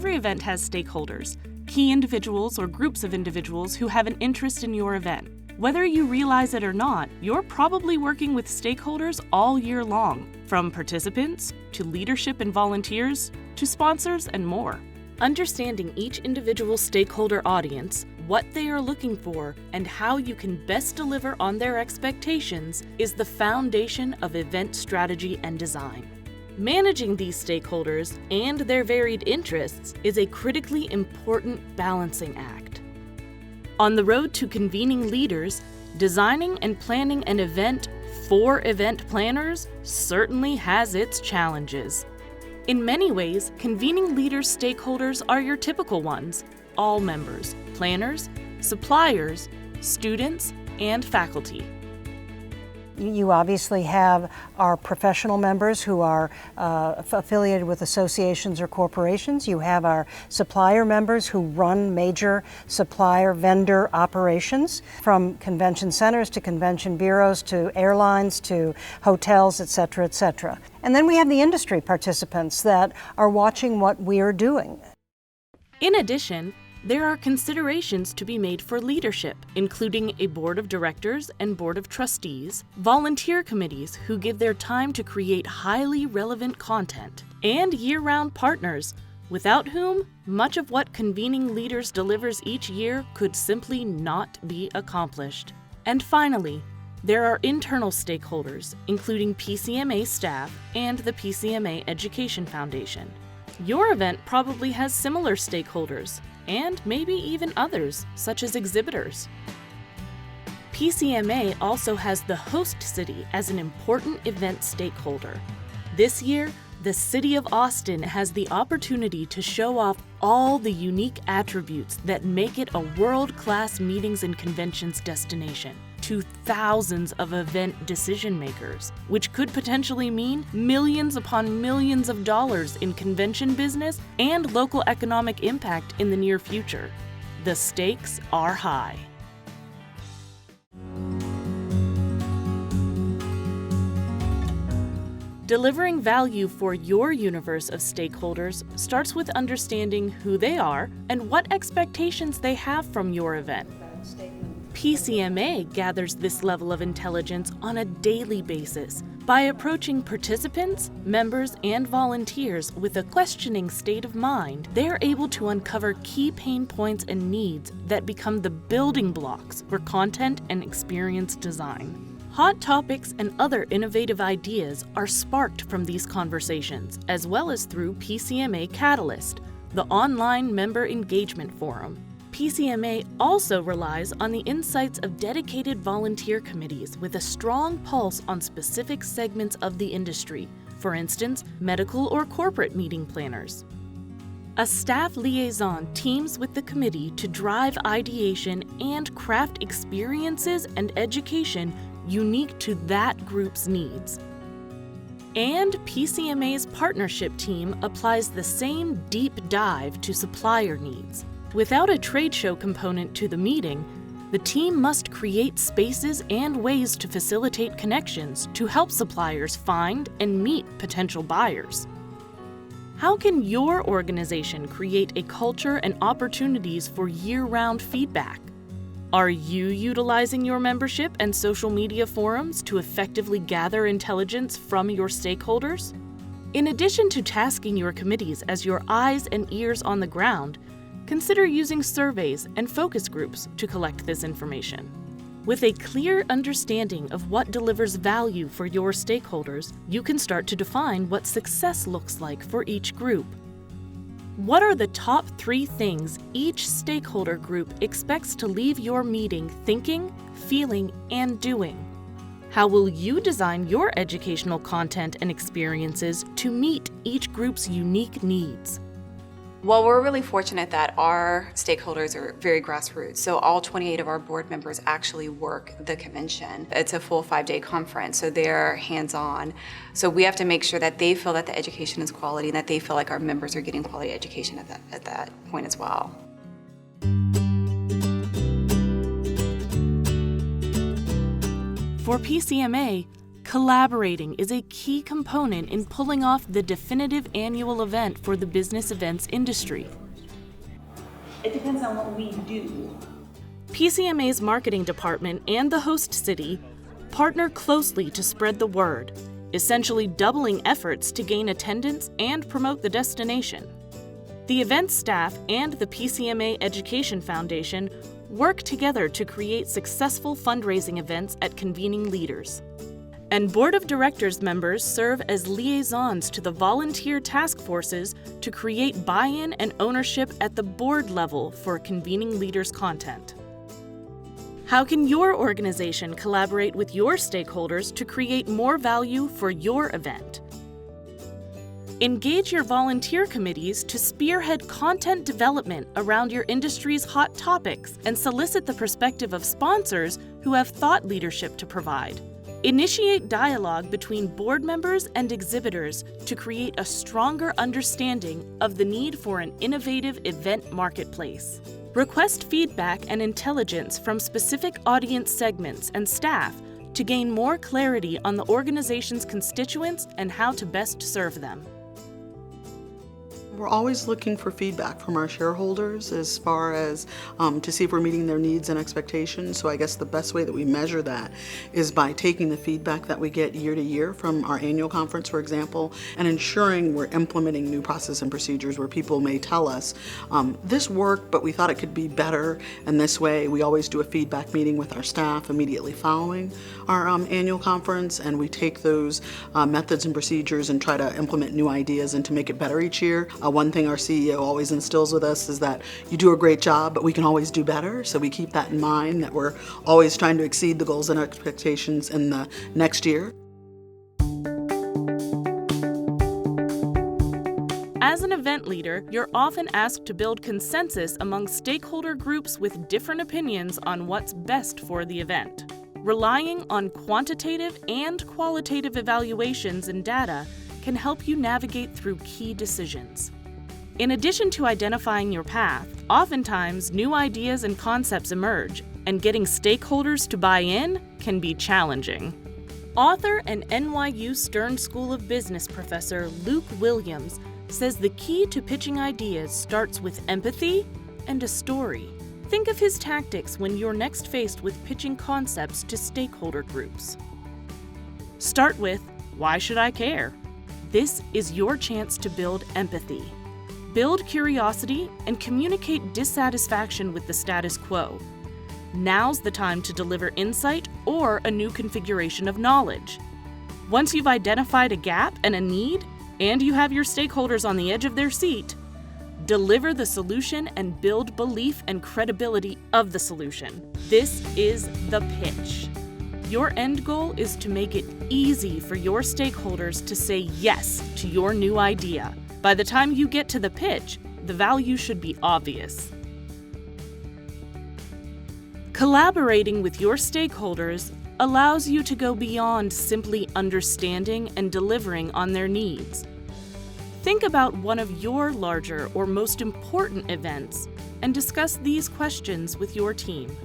Every event has stakeholders, key individuals or groups of individuals who have an interest in your event. Whether you realize it or not, you're probably working with stakeholders all year long, from participants to leadership and volunteers to sponsors and more. Understanding each individual stakeholder audience, what they are looking for, and how you can best deliver on their expectations is the foundation of event strategy and design. Managing these stakeholders and their varied interests is a critically important balancing act. On the road to convening leaders, designing and planning an event for event planners certainly has its challenges. In many ways, convening leaders' stakeholders are your typical ones: all members, planners, suppliers, students, and faculty. You obviously have our professional members who are affiliated with associations or corporations. You have our supplier members who run major supplier vendor operations, from convention centers to convention bureaus to airlines to hotels, et cetera, et cetera. And then we have the industry participants that are watching what we're doing. In addition, there are considerations to be made for leadership, including a board of directors and board of trustees, volunteer committees who give their time to create highly relevant content, and year-round partners, without whom much of what Convening Leaders delivers each year could simply not be accomplished. And finally, there are internal stakeholders, including PCMA staff and the PCMA Education Foundation. Your event probably has similar stakeholders, and maybe even others, such as exhibitors. PCMA also has the host city as an important event stakeholder. This year, the City of Austin has the opportunity to show off all the unique attributes that make it a world-class meetings and conventions destination to thousands of event decision makers, which could potentially mean millions upon millions of dollars in convention business and local economic impact in the near future. The stakes are high. Delivering value for your universe of stakeholders starts with understanding who they are and what expectations they have from your event. PCMA gathers this level of intelligence on a daily basis by approaching participants, members, and volunteers with a questioning state of mind. They're able to uncover key pain points and needs that become the building blocks for content and experience design. Hot topics and other innovative ideas are sparked from these conversations, as well as through PCMA Catalyst, the online member engagement forum. PCMA also relies on the insights of dedicated volunteer committees with a strong pulse on specific segments of the industry, for instance, medical or corporate meeting planners. A staff liaison teams with the committee to drive ideation and craft experiences and education unique to that group's needs. And PCMA's partnership team applies the same deep dive to supplier needs. Without a trade show component to the meeting, the team must create spaces and ways to facilitate connections to help suppliers find and meet potential buyers. How can your organization create a culture and opportunities for year-round feedback? Are you utilizing your membership and social media forums to effectively gather intelligence from your stakeholders? In addition to tasking your committees as your eyes and ears on the ground, consider using surveys and focus groups to collect this information. With a clear understanding of what delivers value for your stakeholders, you can start to define what success looks like for each group. What are the top 3 things each stakeholder group expects to leave your meeting thinking, feeling, and doing? How will you design your educational content and experiences to meet each group's unique needs? Well, we're really fortunate that our stakeholders are very grassroots. So all 28 of our board members actually work the convention. It's a full 5-day conference, so they're hands-on. So we have to make sure that they feel that the education is quality and that they feel like our members are getting quality education at that point as well. For PCMA, Collaborating is a key component in pulling off the definitive annual event for the business events industry. It depends on what we do. PCMA's marketing department and the host city partner closely to spread the word, essentially doubling efforts to gain attendance and promote the destination. The event staff and the PCMA Education Foundation work together to create successful fundraising events at Convening Leaders. And Board of Directors members serve as liaisons to the volunteer task forces to create buy-in and ownership at the board level for Convening Leaders content. How can your organization collaborate with your stakeholders to create more value for your event? Engage your volunteer committees to spearhead content development around your industry's hot topics and solicit the perspective of sponsors who have thought leadership to provide. Initiate dialogue between board members and exhibitors to create a stronger understanding of the need for an innovative event marketplace. Request feedback and intelligence from specific audience segments and staff to gain more clarity on the organization's constituents and how to best serve them. We're always looking for feedback from our shareholders as far as to see if we're meeting their needs and expectations. So I guess the best way that we measure that is by taking the feedback that we get year to year from our annual conference, for example, and ensuring we're implementing new process and procedures where people may tell us, this worked, but we thought it could be better. And this way, we always do a feedback meeting with our staff immediately following our annual conference, and we take those methods and procedures and try to implement new ideas and to make it better each year. One thing our CEO always instills with us is that you do a great job, but we can always do better. So we keep that in mind, that we're always trying to exceed the goals and expectations in the next year. As an event leader, you're often asked to build consensus among stakeholder groups with different opinions on what's best for the event. Relying on quantitative and qualitative evaluations and data can help you navigate through key decisions. In addition to identifying your path, oftentimes new ideas and concepts emerge, and getting stakeholders to buy in can be challenging. Author and NYU Stern School of Business professor Luke Williams says the key to pitching ideas starts with empathy and a story. Think of his tactics when you're next faced with pitching concepts to stakeholder groups. Start with, "Why should I care?" This is your chance to build empathy. Build curiosity and communicate dissatisfaction with the status quo. Now's the time to deliver insight or a new configuration of knowledge. Once you've identified a gap and a need, and you have your stakeholders on the edge of their seat, deliver the solution and build belief and credibility of the solution. This is the pitch. Your end goal is to make it easy for your stakeholders to say yes to your new idea. By the time you get to the pitch, the value should be obvious. Collaborating with your stakeholders allows you to go beyond simply understanding and delivering on their needs. Think about one of your larger or most important events and discuss these questions with your team.